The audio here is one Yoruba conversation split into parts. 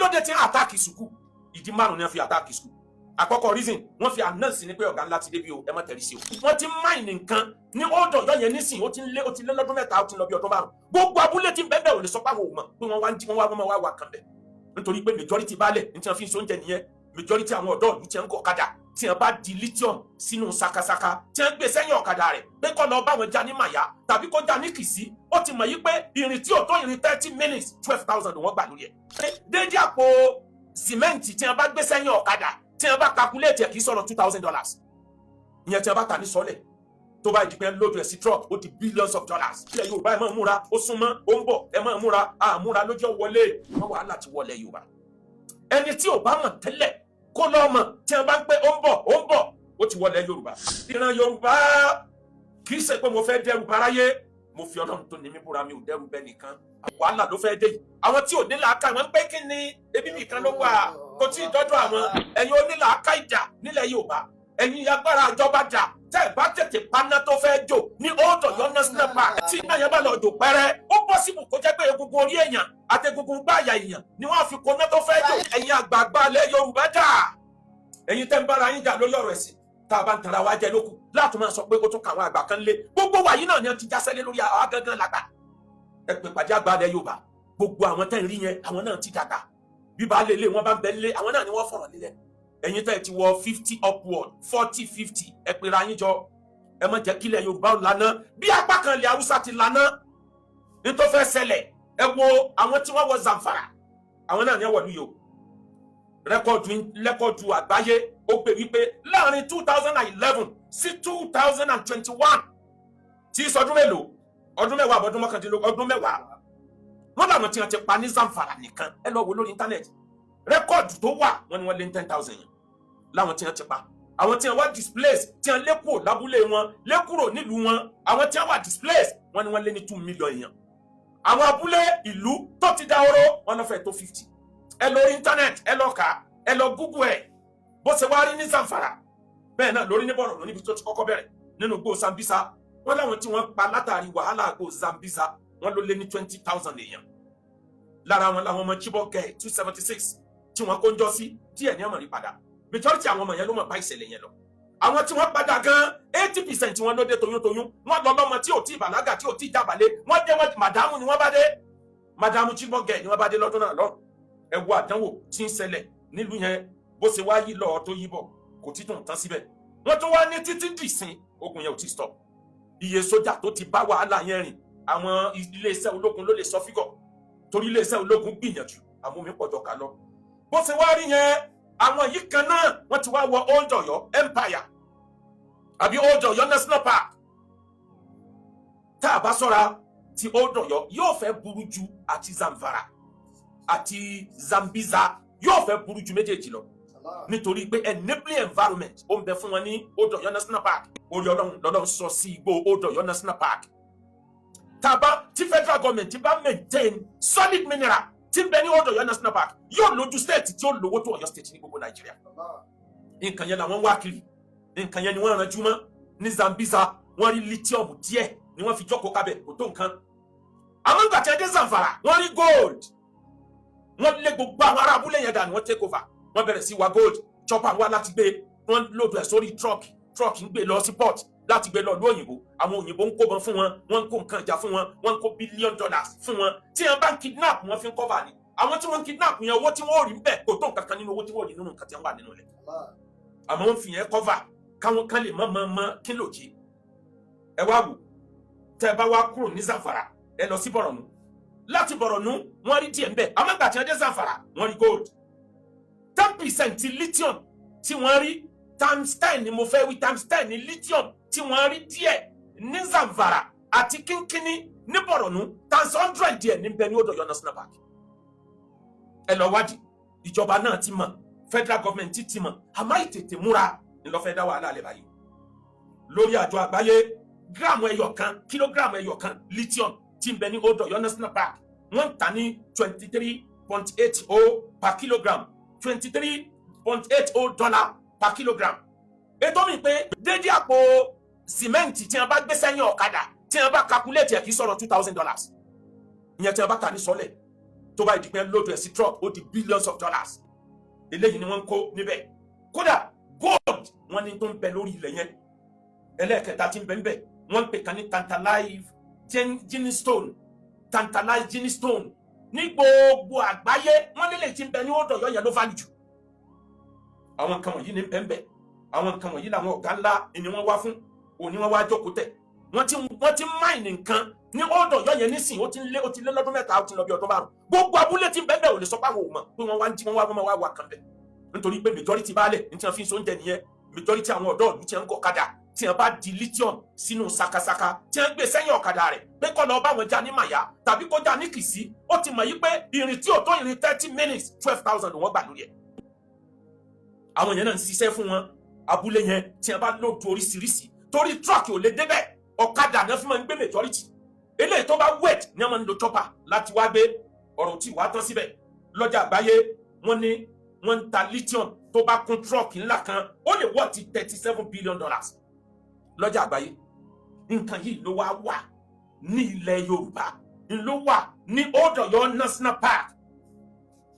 ló dé tí attack sùkú ìdí márùn ni wọ́n fi attack sùkú. Àkọ́kọ́ reason wọ́n fi announce ní pé ọ̀gá ńlá ti dé bí o ẹ má tẹ̀lé sí o. Wọ́n ti mine nǹkan ní Old Ọ̀yọ́ yẹn nísìn ó ti lé lọ́dún mẹ́ta ó ti lọ bí ọdún márùn. Gbogbo abúlé tí ń bẹ́ẹ̀ bẹ́ẹ̀ ò lè sọ pé àwọn ò mọ̀ pé wọ́n wá ń jí wọ́n wá kan bẹ̀. Nítorí pé majority baálẹ̀ ní tí wọ́n fi ń sóúnjẹ nìyẹn, majority àwọn ọ̀dọ́ ìlú tí wọ́n ń kọ́ ọ̀kadà tí wọ́n bá di lithium sínú sakasaka tí wọ́n gbé sẹ́yìn ọ̀kadà rẹ̀ pé kọ́ lọ bá wọn já ní màyà tàbí kó já ní kìsí ó ti mọ̀ yí pé ìrìn tí ò tó ìrìn 30 minutes 12,000 wọ́n gbà lórí ẹ̀. déédéé àpò sìmẹ́ǹtì tí wọ́n bá gbé sẹ́yìn ọ̀kadà tí wọ́n bá calculate ẹ̀ kì í sọ̀rọ̀ $2,000 ìyẹn tí wọ́n bá ta ní sọ́lẹ̀ tó bá di pé lójú ẹ̀ sí truck ó di billions of dollars. ilẹ̀ Yorùbá ẹ̀ máa múra ó súnmọ́ ó ń bọ̀ ẹ̀ máa múra àmúra lójó wọlé wọ́n wàhálà ti wọlé Yorùbá. ẹni tí ò bá mọ̀ tẹ́lẹ̀ kó lọ́ mọ̀ tí wọ́n bá ń pẹ́ ó ń bọ̀ ó ti wọlé Yorùbá. ìran Yorùbá kì í ṣe pé mo fẹ́ dẹ́rù báráyé mo fi Ọlọ́run tó ní mi búra mi ò dẹ́rù bẹ́ẹ̀ nìkan wàhálà ló fẹ́ dé yìí. àwọn tí ò ní làákà wọn ń pẹ́ kí ni ebi nìkan ló wà kò tí ì dọ́dọ̀ àwọn ẹ̀yin onílàákà ìjà nílẹ̀ Yorùbá ẹ̀yin agbára àjọba jà tẹ́ ẹ̀ bá tètè paná tó fẹ́ jò ní Old Ọ̀yọ́ National Park tí iná yẹn bá lọ jò pẹ́rẹ́ ó possible kó jẹ́ pé egungun orí èèyàn àti egungun gbáàyà èèyàn ni wọ́n fi koná tó fẹ́ jò. ẹ̀yin àgbààgbà ilẹ̀ Yorùbá jà ẹ̀yin tẹ́ ń bára yín jà lórí ọ̀rọ̀ ẹ̀sìn tá a bá ń tara wa jẹ lókù láti máa sọ pé ó tún kàwọn àgbà kan lé gbogbo wa yìí náà ni wọ́n ti jásẹ́lé lórí àwa gangan lágbà. ẹ pè pàdé àgbà ilẹ̀ Yorùbá gbogbo àwọn tẹ́ ń rí yẹn àwọn náà ti dàgbà bí bá lè lé wọn bá ń bẹ lé àwọn náà ni wọ́n fọ̀rọ̀ lílẹ̀. ẹ̀yin tẹ́ ti wọ 50 upward 40 50 ẹ pera yín jọ ẹ má jẹ́ kílẹ̀ Yorùbá ò lànà bí apá kan ilẹ̀ Haúsá ti lànà ní tó fẹ́ ṣẹlẹ̀ ẹ wo àwọn tí wọ́n wọ Zamfara àwọn náà ní ẹwọ̀ ní yòó rẹ́kọ̀dù àgbáyé ó gbé wípé láàrin 2011 sí 2021 tí sọdún mélòó ọdún mẹ́wàá àbọ̀dún mọ́kàndínlógún ọdún mẹ́wàá wọ́n làwọn tí wọ́n ti pa ní Zamfara nìkan ẹ lọ wo lórí íńtánẹ́ẹ̀tì rẹ́kọ̀dù tó wà wọ́n ní wọ́n lé ní 10,000 yẹn láwọn tí wọ́n ti pa àwọn tí wọ́n wá displace tí wọ́n lé kúrò lábúlé wọn lé kúrò nílùú wọn àwọn tí wọ́n wá displace wọ́n ní wọ́n lé ní 2 million èèyàn àwọn abúlé ìlú tó ti dahoro wọ́n lọ fẹ́ tó 50 ẹ lórí íńtánẹ́ẹ̀tì ẹ lọ kà ẹ lọ Google ẹ bó ṣe wá rí ní Zamfara bẹ́ẹ̀ náà lórí ní Borno níbi tó ti kọ́kọ́ bẹ̀rẹ̀ nínú gbó Sambisa wọ́n láwọn tí wọ́n pa látàrí wàhálà gbó Sambisa wọ́n ló lé ní 20,000 èèyàn lára wọn làwọn ọmọ Chibok 276 tí wọ́n kó ń jọ sí díẹ̀ ní ọmọ rí padà majority àwọn ọmọ yẹn ló mọ̀ bá ìṣẹ̀lẹ̀ yẹn lọ àwọn tí wọ́n padà gan 80% wọn ló dé toyúntoyún wọ́n lọ lọ́mọ tí ò tí bàlágà tí ò tí jábàlé wọ́n dé wọ́n màdámù ni wọ́n bá dé màdámù Chibok ni wọ́n bá dé lọ́dún náà lọ́rùn ẹ wo àdánwò tí ń ṣẹlẹ̀ nílùú yẹn bó ṣe wá yí lọ tó yí bọ̀ kò tí tó ń tán síbẹ̀ wọ́n tún wá ní títí dìsín ogun yẹn ò tí stop iye sójà tó ti bá wàhálà yẹn rìn àwọn iléeṣẹ́ ológun ló lè sọ fígọ̀ torí iléeṣẹ́ ológun gbìyànjú àwọn omi pọ̀jọ ká lọ bó ṣe wá rí yẹn àwọn yìí kan náà wọ́n ti wá wọ Old Ọ̀yọ́ Empire àbí Old Ọ̀yọ́ National Park tá a bá sọ́ra ti Old Ọ̀yọ́ yóò fẹ́ burú ju àti Zamfara àti Zambiza yóò fẹ́ burú ju méjèèjì lọ nítorí pé enabling environment ó ń bẹ fún wọn ní Old Ọ̀yọ́ National Park orí Ọlọ́run sọ sí igbó Old Ọ̀yọ́ National Park tàbá tí federal government ti bá maintain solid mineral tí ń bẹ ní Old Ọ̀yọ́ National Park yóò lójú state tí ó lówó tó Ọ̀yọ́ state ní gbogbo Nàìjíríà nǹkan yẹn làwọn wá kiri nǹkan yẹn ni wọ́n ranjú mọ́ ní Zambiza wọ́n rí lithium díẹ̀ ni wọ́n fi jókòó kábẹ̀ kò tó nǹkan àwọn ìgbà tí ẹ dé Zamfara wọ́n rí gold wọ́n lé gbogbo àwọn ará abúlé yẹn dànù wọ́n take over wọ́n bẹ̀rẹ̀ sí wa gold chopper wá láti gbé wọ́n lòdù ẹ̀ sórí truck ń gbé lọ sí port láti gbé lọ lóyìnbó àwọn òyìnbó ń kó bọn fún wọn wọ́n ń kó nǹkan ìjà fún wọn wọ́n ń kó $1 billion fún wọn tí wọ́n bá ń kidnap wọn fi ń cover ni àwọn tí wọ́n ń kidnap yẹn owó tí wọ́n rí bẹ́ẹ̀ kò tó nǹkan kan nínú owó tí wọ́n rí nínú nǹkan tí wọ́n wà nínú rẹ̀ àmọ́ wọ́n fi yẹn cover káwọn kan lè mọ́ kí ló jí ẹ wá wò tẹ́ ẹ bá wá kúrò ní Zamfara ẹ lọ sí Borno láti Borno wọ́n rí díẹ̀ ń bẹ àmọ́ ìgbà tí wọ́n dé Zamfara wọ́n rí gold 10% ti lithium tí wọ́n rí times 10 ni mo fẹ́ wí times 10 ni lithium tí wọ́n rí díẹ̀ ní Zamfara àti kínkínní ní Borno times 100 díẹ̀ ní bẹ ní Old Ọ̀yọ́ National Park ẹ lọ wádìí ìjọba náà ti mọ̀ federal government ti mọ̀ àmọ́ ìtètè múra ńlọfẹ́ dá wàhálà lẹ́ báyìí lórí àjọ àgbáyé gíráàmù ẹyọ kan kílógíráàmù ẹyọ kan lithium tí ń bẹ ní Old Ọ̀yọ́ National Park wọ́n tà ní 23.80 per kilogram $23.80 per kilogram. ètò mi pé dédé àpò sìmẹ́ǹtì tí wọ́n bá gbé sẹ́yìn ọ̀kadà tí wọ́n bá calculate ẹ̀ kì í sọ̀rọ̀ $2,000 ìyẹn tí wọ́n bá ta ní sọ́lẹ̀ tó bá ìdìpẹ́ lóòtù ẹ̀ sí truck ó di billions of dollars eléyìí ni wọ́n ń kó níbẹ̀ kódà gold wọ́n ní tó ń bẹ lórí ilẹ̀ yẹn ẹlẹ́ẹ̀kẹta tí ń bẹ níbẹ̀ wọ́n ń pè kan ní tantalite gene stone ní gbogbo àgbáyé wọ́n nílé tí ń bẹ ní Old Ọ̀yọ́ yẹn ló value jù àwọn nǹkan wọ̀nyí ní bẹ́ẹ̀ àwọn nǹkan wọ̀nyí làwọn ọ̀gá ńlá ni wọ́n wá fún òní wọ́n wá jókòó tẹ̀ wọ́n ti máìnì nǹkan ní Old Ọ̀yọ́ yẹn nísìn ó ti lé lọ́dún mẹ́ta ó ti lọ bí ọdún márùn gbogbo abúlé tí ń bẹ́ẹ̀ ò lè sọ pé àwọn ò mọ̀ pé wọ́n wá ń jí wọ́n wá wà kan bẹ̀ nítorí pé majority baálẹ̀ ní tí wọ́n fi ń so oúnjẹ nìyẹn majority àwọn ọ̀dọ́ ìlú tí wọ́n ń gọ̀kadà tí wọ́n bá di lithium sínú sakasaka tí wọ́n gbé sẹ́yìn ọ̀kadà rẹ̀ pé kọ́ lọ bá wọn já ní màyà tàbí kó já ní kìsí ó ti mọ̀ yí pé ìrìn tí ò tó ìrìn 30 minutes 12,000 wọ́n gbà lórí ẹ̀ àwọn yẹn náà ń ṣiṣẹ́ fún wọn abúlé yẹn tí wọ́n bá lòdù oríṣiríṣi torí truck ò lè débẹ̀ ọ̀kadà náà fi máa ń gbé majority eléyìí tó bá wet ní wọ́n máa ń lo chopper láti wá gbé ọ̀rọ̀ tí wàá tán síbẹ̀ lọ́jà àgbáyé wọ́n ní wọ́n ń ta lithium tó bá kún truck ńlá kan ó lè wọ́ ti $37 billion lọ́jà àgbáyé nǹkan yìí ló wá wà ní ilẹ̀ Yorùbá ló wà ní Old Ọ̀yọ́ National Park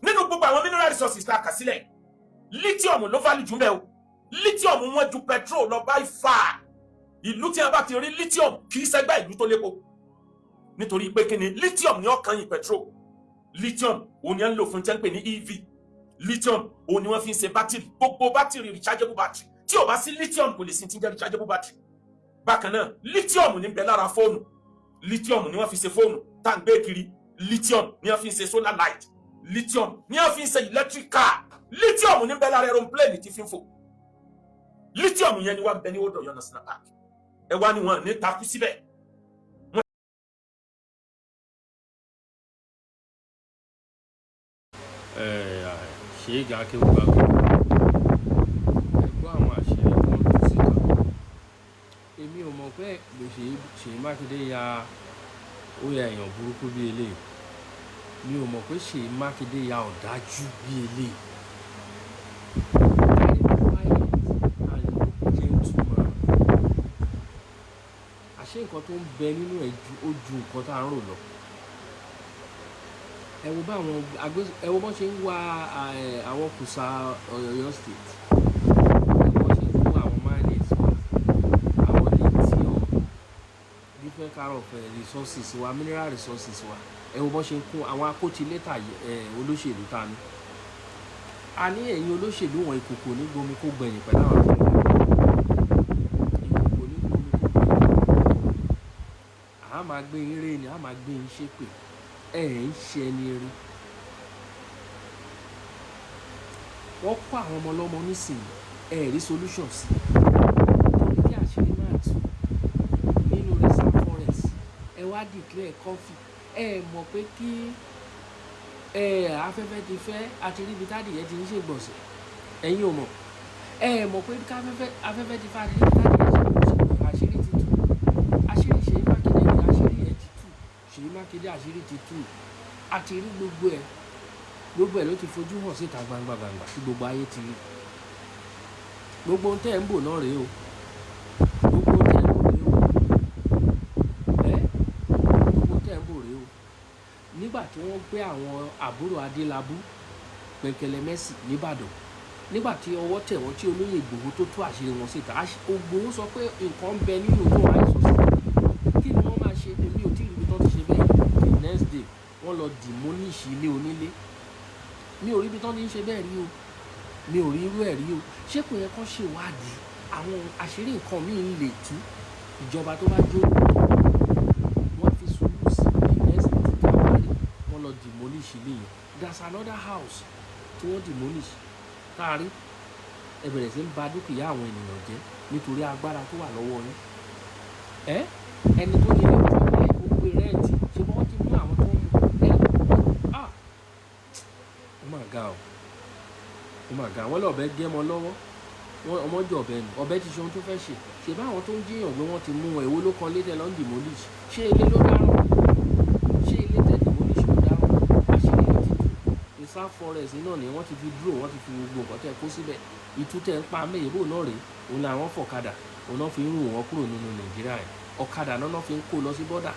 nínú gbogbo àwọn mineral resources la kà sílẹ̀ lithium ló value jù mẹ́ o lithium wọ́n ju petrol lọ by far ìlú tí a bá ti rí lithium kì í ṣẹgbẹ́ ìlú tó lépo nítorí pé kí ni lithium ni ó kàn yín petrol lithium òun ni à ń lò fún tẹ́ ń pè ní EV lithium òun ni wọ́n fi ń ṣe bátìrì gbogbo bátìrì rechargeable battery tí ò bá sí lithium kò lè sí ti jẹ́ rechargeable battery bákan náà lithium ní bẹ lára fóònù lithium ni wọ́n fi ṣe fóònù tá à ń gbé kiri lithium ni wọ́n fi ń ṣe solar light lithium ni wọ́n fi ń ṣe electric car lithium ní bẹ lára aeroplane tí fi ń fò lithium yẹn ni wọ́n bẹ ní Old Ọ̀yọ́ National Park ẹ wá ní wọn ní takú síbẹ̀. ṣe é ga kí ó gbàgbọ́ ẹgbọ́ àwọn àṣírí kan tó síta èmi ò mọ̀ pé Ṣèyí Mákindé ya ó ya èèyàn burúkú bí eléyìí mi ò mọ̀ pé Ṣèyí Mákindé ya ọ̀dájú bí eléyìí àṣé nǹkan tó ń bẹ nínú ẹ̀ ó ju nǹkan tá à ń rò lọ ẹ wo bọ́n ṣe ń wá àwọn kùsà Ọ̀yọ́ state ẹ wo bọ́n ṣe ń kó àwọn mines wa àwọn lithium different kind of resources wa mineral resources wa ẹ wo bọ́n ṣe ń kó àwọn akótilétà olóṣèlú ta ni a ní ẹ̀yin olóṣèlú wọn ìkòkò ní gbomi kó gbẹ̀yìn pẹ̀lú àwọn ìkòkò ní gbomi kó gbẹ̀yìn a máa gbé yín ré ni a máa gbé yín ṣépè ẹ̀ ń ṣe ẹni rí wọ́n kó àwọn ọmọ ọlọ́mọ nísìnyí ẹ̀ rí solution sí torí kí àṣírí máa tú nínú reserve forest ẹ wá declare coffee ẹ mọ̀ pé kí afẹ́fẹ́ ti fẹ́ àti ríbi tádìyẹ ti ń ṣègbọ̀nsẹ̀ ẹ̀yin ò mọ̀ ẹ mọ̀ pé ká afẹ́fẹ́ ti fẹ́ àti ríbi tádìyẹ ṣe àṣírí ti tú àṣírí Ṣèyí Mákindé àṣírí ti tú àti rí gbogbo ẹ̀ ló ti fojú hàn síta gbangba tí gbogbo ayé ti rí gbogbo ohun tẹ́ ẹ̀ ń bò náà rèé o gbogbo ohun tẹ́ ẹ̀ ń bò rèé o nígbà tí wọ́n gbé àwọn àbúrò Adélabú Pẹ̀kẹ̀lẹ̀ Mercy nìbàdàn nígbà tí ọwọ́ tẹ̀ wọ́n tí olóyè Ìgbòho tó tú àṣírí wọn síta Ìgbòho sọ pé nǹkan ń bẹ nínú tó wà ìsọsí kí ni wọ́n máa ṣe èmi ò tí ì rí tó ti ṣe bẹ́ẹ̀ the next day wọ́n lọ demolish ilé onílé mi ò rí ibi tó ti ń ṣe bẹ́ẹ̀ rí o mi ò rí irú ẹ̀ rí o ṣé kò yẹ kó ṣèwádìí àwọn àṣírí nǹkan míì ń lè tú ìjọba tó bá jó wọ́n fi sùúrù sí the next day tí káwárí wọ́n lọ demolish ilé yẹn there's another house tí wọ́n demolish káàrí ẹ bẹ̀rẹ̀ sí ń ba dúkìá àwọn ènìyàn jẹ́ nítorí agbára tó wà lọ́wọ́ yín ẹni tó lè lè fún ẹ kó gbé rẹ́ǹtì ṣé wọ́n ti mú àwọn tó ń mú ó mà ga wọ́n lọ́ọ̀bẹ gẹ́mọ lọ́wọ́ ọmọ jọ ọ̀bẹ nù ọ̀bẹ ti ṣe ohun tó fẹ́ ṣe báwọn tó ń jíyàn gbé wọ́n ti mú èwo ló kan létẹ̀ lọ́n demolish ṣé ilé ló dáràn ṣé ilé tẹ̀ demolish ló dáràn àṣírí ló ti tú reserve forest náà ni wọ́n ti fi dúró wọ́n ti fi gbogbo nǹkan tẹ̀ kó síbẹ̀ ìtú tẹ̀ ń pa mẹ́yìnbó náà rèé òun làwọn fọ̀kadà òun náà fi ń rù wọ́n kúrò nínú Nàìjíríà ọ̀kadà náà fi ń kó lọ sí bọ́dà